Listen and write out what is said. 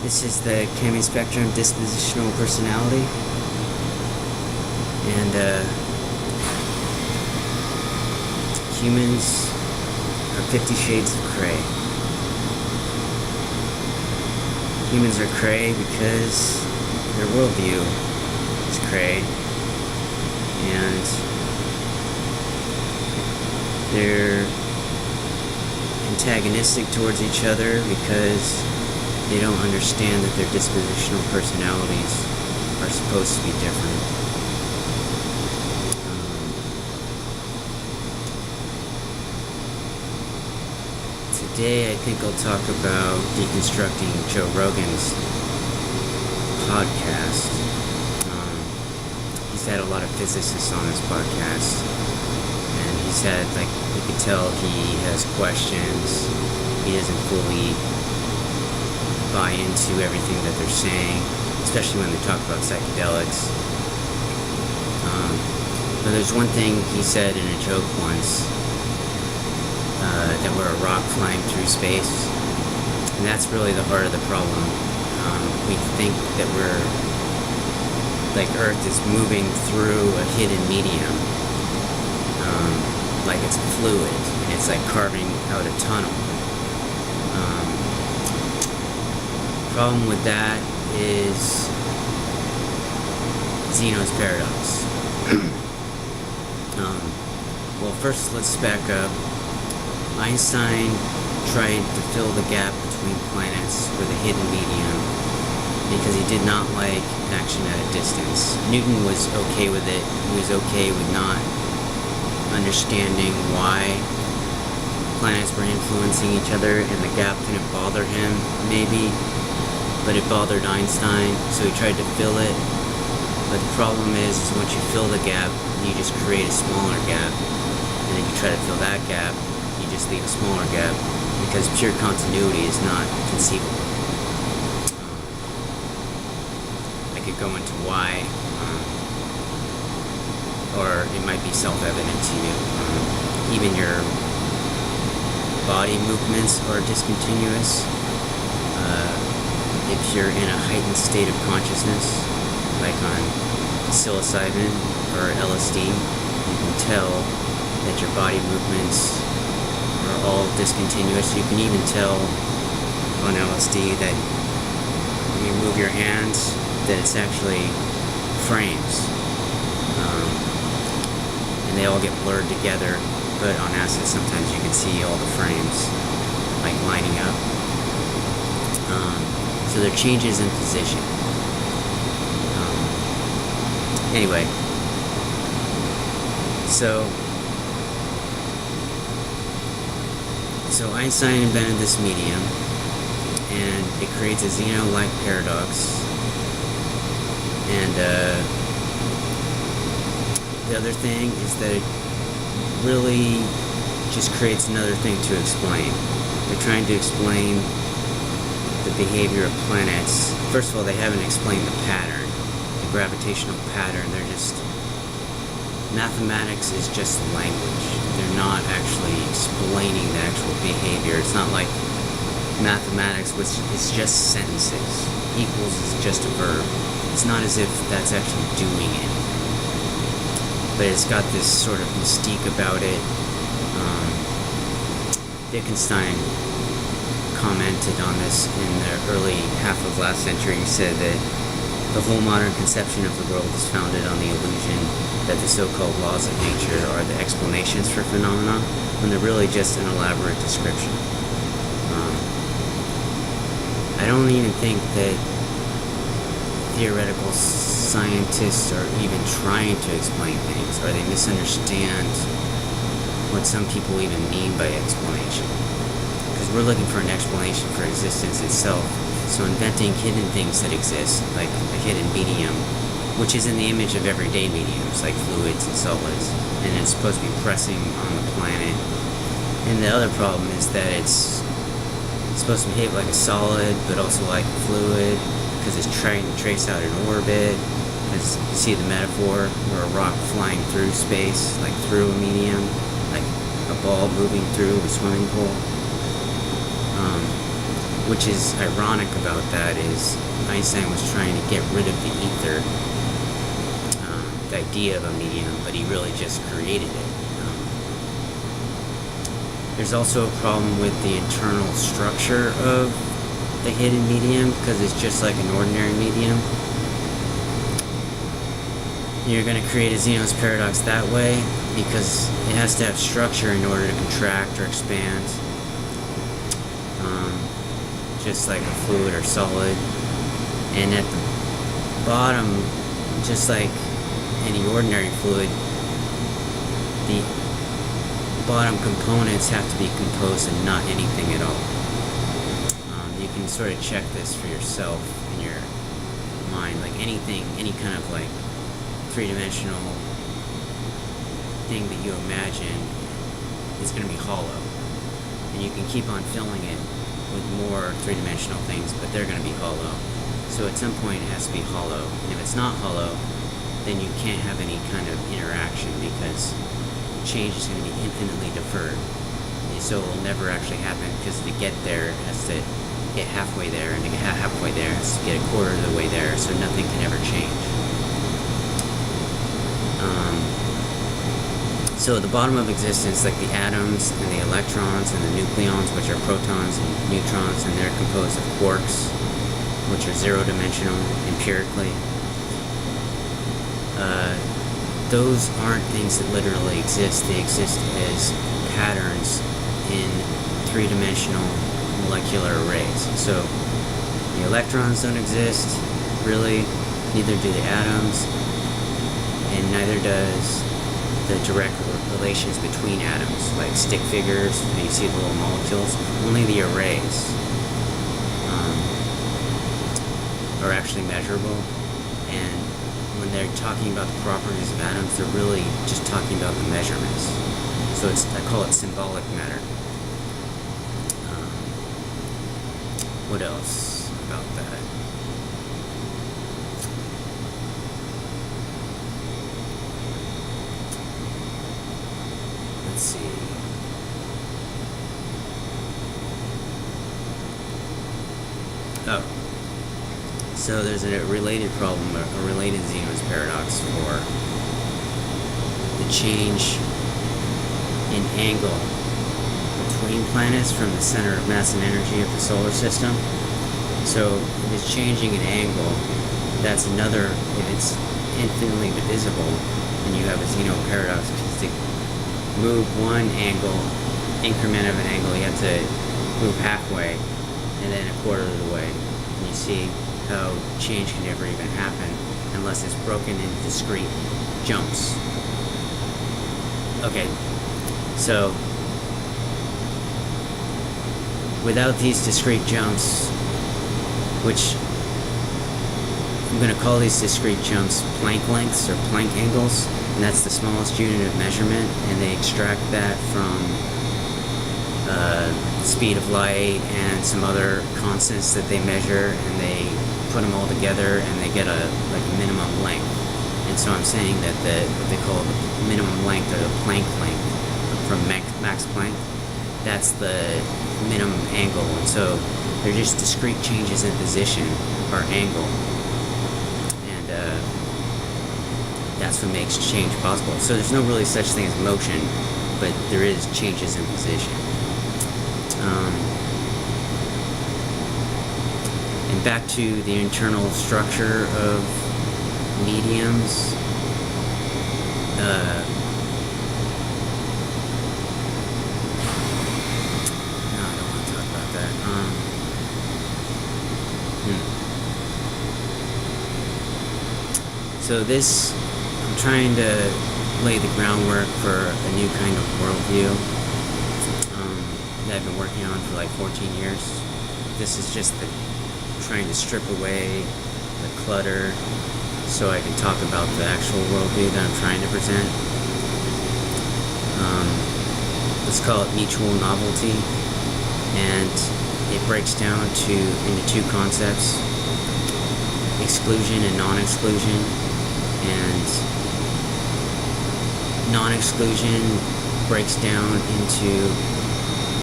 This is the Kami Spectrum Dispositional Personality, and humans are 50 Shades of Cray. Humans are cray because their worldview is cray, and they're antagonistic towards each other because they don't understand that their dispositional personalities are supposed to be different. Today I think I'll talk about deconstructing Joe Rogan's podcast. He's had a lot of physicists on his podcast, and he's had, you can tell he has questions. He doesn't fully buy into everything that they're saying, especially when they talk about psychedelics. But there's one thing he said in a joke once, that we're a rock flying through space, and that's really the heart of the problem. We think that Earth is moving through a hidden medium, like it's fluid, and it's like carving out a tunnel. Problem with that is Zeno's paradox. Well, first let's back up. Einstein tried to fill the gap between planets with a hidden medium because he did not like action at a distance. Newton was okay with it. He was okay with not understanding why planets were influencing each other, and the gap didn't bother him, maybe, but it bothered Einstein, so he tried to fill it. But the problem is once you fill the gap, you just create a smaller gap, and if you try to fill that gap, you just leave a smaller gap, because pure continuity is not conceivable. I could go into why, or it might be self-evident to you. Even your body movements are discontinuous. If you're in a heightened state of consciousness, like on psilocybin or LSD, you can tell that your body movements are all discontinuous. You can even tell on LSD that when you move your hands, that it's actually frames. And they all get blurred together, but on acid sometimes you can see all the frames like lining up. So there are changes in position. Anyway, so Einstein invented this medium, and it creates a Zeno-like paradox. And the other thing is that it really just creates another thing to explain. They're trying to explain the behavior of planets. First of all, they haven't explained the pattern, the gravitational pattern. They're just, mathematics is just language. They're not actually explaining the actual behavior. It's not like mathematics, which is just sentences. Equals is just a verb. It's not as if that's actually doing it. But it's got this sort of mystique about it. Wittgenstein commented on this in the early half of last century. He said that the whole modern conception of the world is founded on the illusion that the so-called laws of nature are the explanations for phenomena, when they're really just an elaborate description. I don't even think that theoretical scientists are even trying to explain things, or they misunderstand what some people even mean by explanation. Because we're looking for an explanation for existence itself. So inventing hidden things that exist, like a hidden medium, which is in the image of everyday mediums, like fluids and solids, and it's supposed to be pressing on the planet. And the other problem is that it's supposed to behave like a solid, but also like a fluid, because it's trying to trace out an orbit. As you see the metaphor, where a rock flying through space, like through a medium, like a ball moving through a swimming pool. which is ironic about that is Einstein was trying to get rid of the ether, the idea of a medium, but he really just created it. There's also a problem with the internal structure of the hidden medium, because it's just like an ordinary medium. You're going to create a Zeno's paradox that way because it has to have structure in order to contract or expand, just like a fluid or solid. And at the bottom, just like any ordinary fluid, the bottom components have to be composed of not anything at all. You can sort of check this for yourself in your mind, like anything, any kind of like three-dimensional thing that you imagine is going to be hollow, and you can keep on filling it with more three-dimensional things, but they're going to be hollow. So at some point it has to be hollow, and if it's not hollow, then you can't have any kind of interaction because change is going to be infinitely deferred. And so it will never actually happen, because to get there it has to get halfway there, and to get halfway there it has to get a quarter of the way there, so nothing can ever change. So at the bottom of existence, like the atoms and the electrons and the nucleons, which are protons and neutrons, and they're composed of quarks, which are zero-dimensional empirically. Those aren't things that literally exist. They exist as patterns in three-dimensional molecular arrays. So the electrons don't exist, really, neither do the atoms, and neither does the direct relations between atoms, like stick figures, and you see the little molecules. Only the arrays are actually measurable, and when they're talking about the properties of atoms, they're really just talking about the measurements. So I call it symbolic matter. What else about that? Let's see. Oh. So there's a related problem, a related Zeno's paradox for the change in angle between planets from the center of mass and energy of the solar system. So if it's changing an angle, that's another, if it's infinitely divisible, then you have a Zeno paradox, because to move one angle, increment of an angle, you have to move halfway and then a quarter of the way. And you see how change can never even happen unless it's broken into discrete jumps. Okay, so without these discrete jumps, which I'm going to call these discrete jumps Planck lengths or Planck angles, and that's the smallest unit of measurement, and they extract that from speed of light and some other constants that they measure, and they put them all together and they get a minimum length. And so I'm saying that what they call the minimum length, or the Planck length from Max Planck, that's the minimum angle. And so they're just discrete changes in position or angle, and that's what makes change possible. So there's no really such thing as motion, but there is changes in position. And back to the internal structure of mediums. No, I don't want to talk about that. So this, I'm trying to lay the groundwork for a new kind of worldview that I've been working on for like 14 years. This is just trying to strip away the clutter so I can talk about the actual worldview that I'm trying to present. Let's call it mutual novelty, and it breaks down into two concepts: exclusion and non-exclusion. And non-exclusion breaks down into